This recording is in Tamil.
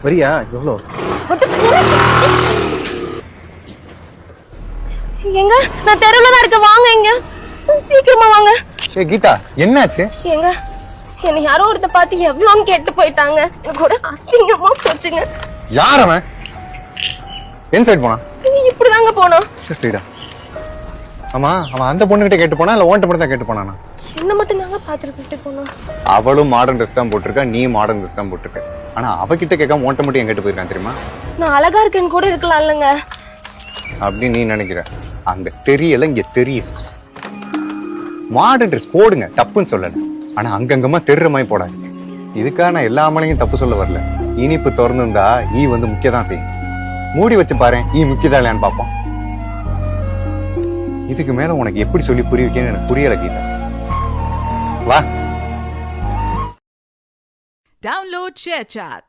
வரியா? எவ்வளோ? எங்க நான் தெருவுல தான் இருக்க, வாங்க எங்க சீக்கிரமா வாங்க. கீதா என்னாச்சு? எங்க என்ன யாரோ ஒருத்த பார்த்து எவ்வளோன்னு கேட்டு போயிட்டாங்க. எனக்கு ஒரு அசிங்கமா போச்சுங்க. யார் அவன்? என் சைடு போனா? இப்படிதாங்க போனோம். சரிடா. ஆமா, அவன் அந்த பொண்ணுகிட்ட கேட்டு போனா இல்ல ஓன்ட்ட மட்டும் தான் கேட்டு போனானா? என்ன மட்டும் தாங்க பாத்துட்டு போனோம். அவளும் மாடர்ன் ட்ரெஸ் தான் போட்டிருக்கா, நீ மாடர்ன் ட்ரெஸ் தான் போட்டிருக்க. ஆனா அவகிட்ட கேட்காம ஓன்ட்ட மட்டும் என் கேட்டு போயிருக்கான் தெரியுமா? நான் அழகா இருக்கேன்னு கூட இருக்கலாம் இல்லங்க. அப்படி நீ நினைக்கிற? அங்க தெரியல, இங்க தெரியுது. மாடர்ன் ட்ரெஸ் போடுங்க, தப்புன்னு சொல்லல. ஆனா அங்கங்கமா தெருற மாதிரி போடாது. இதுக்காக நான் எல்லா அமலையும் தப்பு சொல்ல வரல. இனிப்பு திறந்துருந்தா ஈ வந்து முக்கியதான் செய்யும். மூடி வச்சு பாரு, ஈ முக்கியதான் இல்லையான்னு பார்ப்போம். இதுக்கு மேல உனக்கு எப்படி சொல்லி புரிய வைக்கன்னு எனக்கு புரியல கீதா. வா. Download ShareChat.